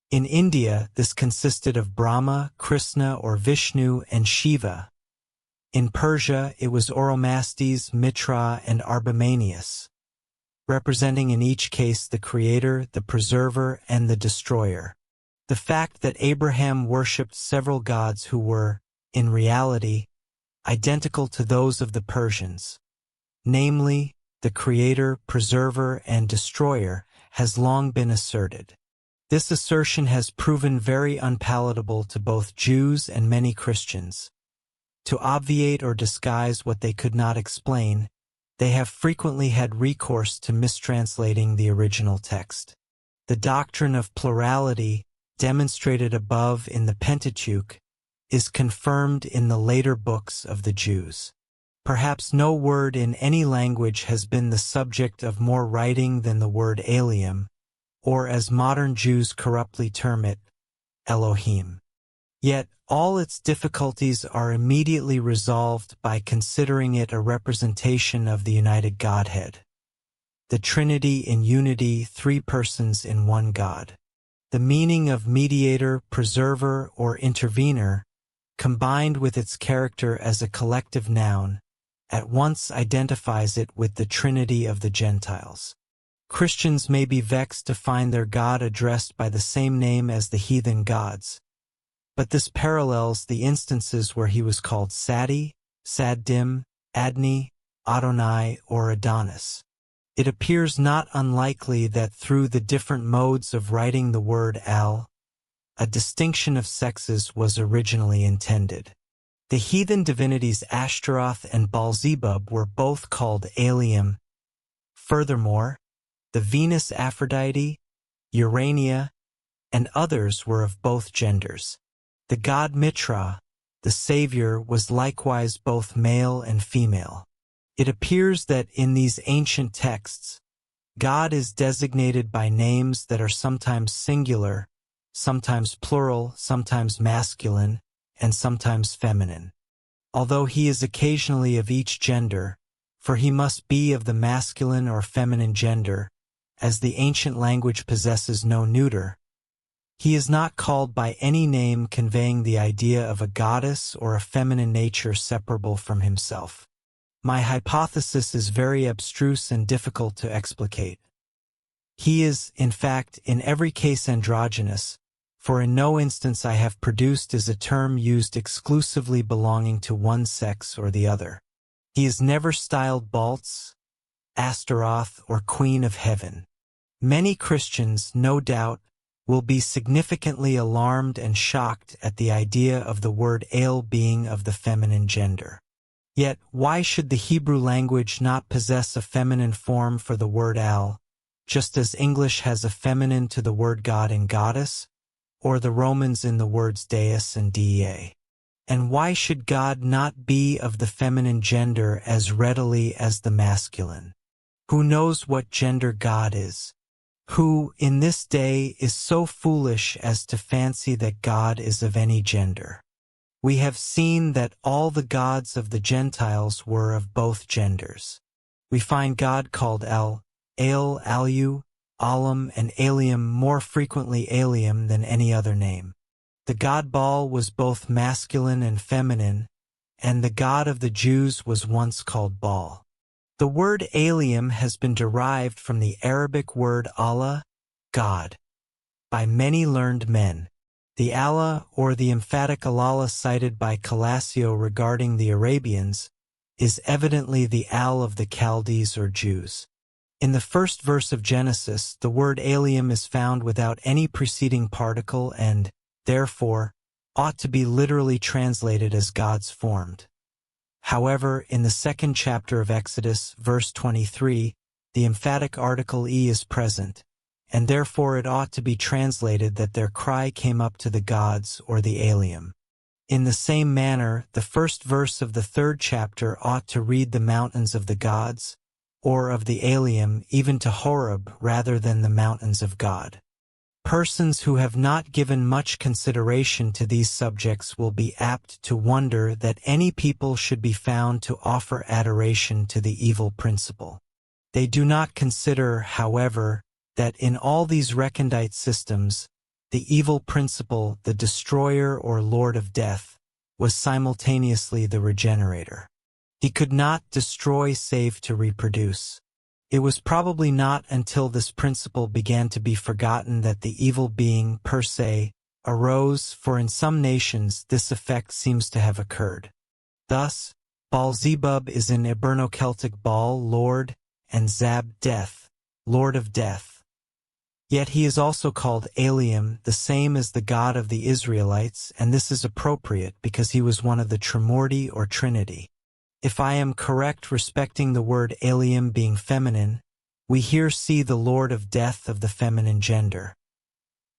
In India, this consisted of Brahma, Krishna or Vishnu, and Shiva. In Persia, it was Oromasdes, Mitra, and Arbamanus, representing in each case the Creator, the Preserver, and the Destroyer. The fact that Abraham worshipped several gods who were, in reality, identical to those of the Persians, namely, the Creator, Preserver, and Destroyer, has long been asserted. This assertion has proven very unpalatable to both Jews and many Christians. To obviate or disguise what they could not explain, they have frequently had recourse to mistranslating the original text. The doctrine of plurality, demonstrated above in the Pentateuch, is confirmed in the later books of the Jews. Perhaps no word in any language has been the subject of more writing than the word Elohim, or as modern Jews corruptly term it, Elohim. Yet all its difficulties are immediately resolved by considering it a representation of the united Godhead. The Trinity in unity, three persons in one God. The meaning of mediator, preserver, or intervener, combined with its character as a collective noun, at once identifies it with the Trinity of the Gentiles. Christians may be vexed to find their God addressed by the same name as the heathen gods, but this parallels the instances where he was called Sadi, Saddim, Adni, Adonai, or Adonis. It appears not unlikely that through the different modes of writing the word al, a distinction of sexes was originally intended. The heathen divinities Ashtaroth and Baalzebub were both called Alium. Furthermore, the Venus Aphrodite, Urania, and others were of both genders. The god Mitra, the Savior, was likewise both male and female. It appears that in these ancient texts, God is designated by names that are sometimes singular, sometimes plural, sometimes masculine, and sometimes feminine. Although he is occasionally of each gender, for he must be of the masculine or feminine gender, as the ancient language possesses no neuter, he is not called by any name conveying the idea of a goddess or a feminine nature separable from himself. My hypothesis is very abstruse and difficult to explicate. He is, in fact, in every case androgynous, for in no instance I have produced is a term used exclusively belonging to one sex or the other. He is never styled Baltz, Astaroth, or Queen of Heaven. Many Christians, no doubt, will be significantly alarmed and shocked at the idea of the word ale being of the feminine gender. Yet, why should the Hebrew language not possess a feminine form for the word al, just as English has a feminine to the word god and goddess, or the Romans in the words deus and dea? And why should God not be of the feminine gender as readily as the masculine? Who knows what gender God is? Who, in this day, is so foolish as to fancy that God is of any gender? We have seen that all the gods of the Gentiles were of both genders. We find God called El, Ale, Alu, Alam, and Alium, more frequently Alium than any other name. The god Baal was both masculine and feminine, and the god of the Jews was once called Baal. The word Alium has been derived from the Arabic word Allah, God, by many learned men. The Allah, or the emphatic Allah cited by Calasio regarding the Arabians, is evidently the Al of the Chaldees or Jews. In the first verse of Genesis, the word Alium is found without any preceding particle and, therefore, ought to be literally translated as God's formed. However, in the second chapter of Exodus, verse 23, the emphatic article E is present, and therefore it ought to be translated that their cry came up to the gods or the Alium. In the same manner, the first verse of the third chapter ought to read the mountains of the gods, or of the Alium, even to Horeb, rather than the mountains of God. Persons who have not given much consideration to these subjects will be apt to wonder that any people should be found to offer adoration to the evil principle. They do not consider, however, that in all these recondite systems, the evil principle, the destroyer or lord of death, was simultaneously the regenerator. He could not destroy save to reproduce. It was probably not until this principle began to be forgotten that the evil being, per se, arose, for in some nations this effect seems to have occurred. Thus, Baalzebub is in Hiberno-Celtic Baal, Lord, and Zab, Death, Lord of Death. Yet he is also called Alium, the same as the god of the Israelites, and this is appropriate because he was one of the Trimordi or Trinity. If I am correct respecting the word Alium being feminine, we here see the Lord of Death of the feminine gender.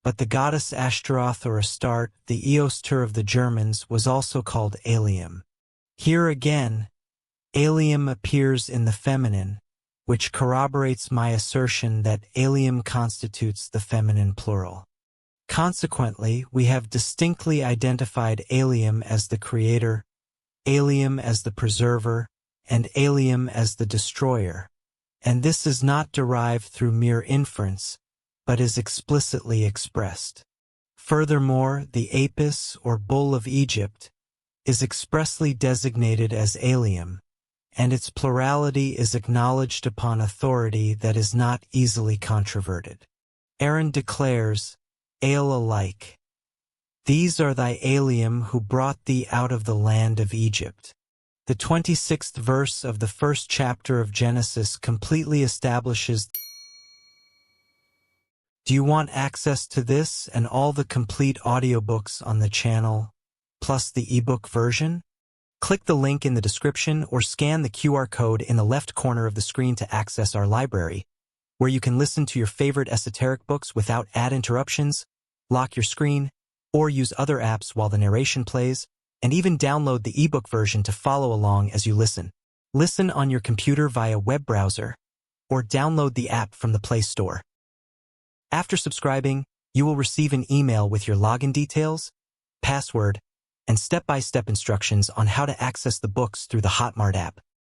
But the goddess Ashtaroth or Astarte, the Eostur of the Germans, was also called Alium. Here again, Alium appears in the feminine, which corroborates my assertion that Alium constitutes the feminine plural. Consequently, we have distinctly identified Alium as the creator, Alium as the preserver, and Alium as the destroyer, and this is not derived through mere inference, but is explicitly expressed. Furthermore, the Apis, or Bull of Egypt, is expressly designated as Alium, and its plurality is acknowledged upon authority that is not easily controverted. Aaron declares, Ale alike. These are thy Alium who brought thee out of the land of Egypt. The 26th verse of the first chapter of Genesis completely establishes. Do you want access to this and all the complete audiobooks on the channel, plus the ebook version? Click the link in the description or scan the QR code in the left corner of the screen to access our library, where you can listen to your favorite esoteric books without ad interruptions, lock your screen, or use other apps while the narration plays, and even download the ebook version to follow along as you listen. Listen on your computer via web browser, or download the app from the Play Store. After subscribing, you will receive an email with your login details, password, and step-by-step instructions on how to access the books through the Hotmart app.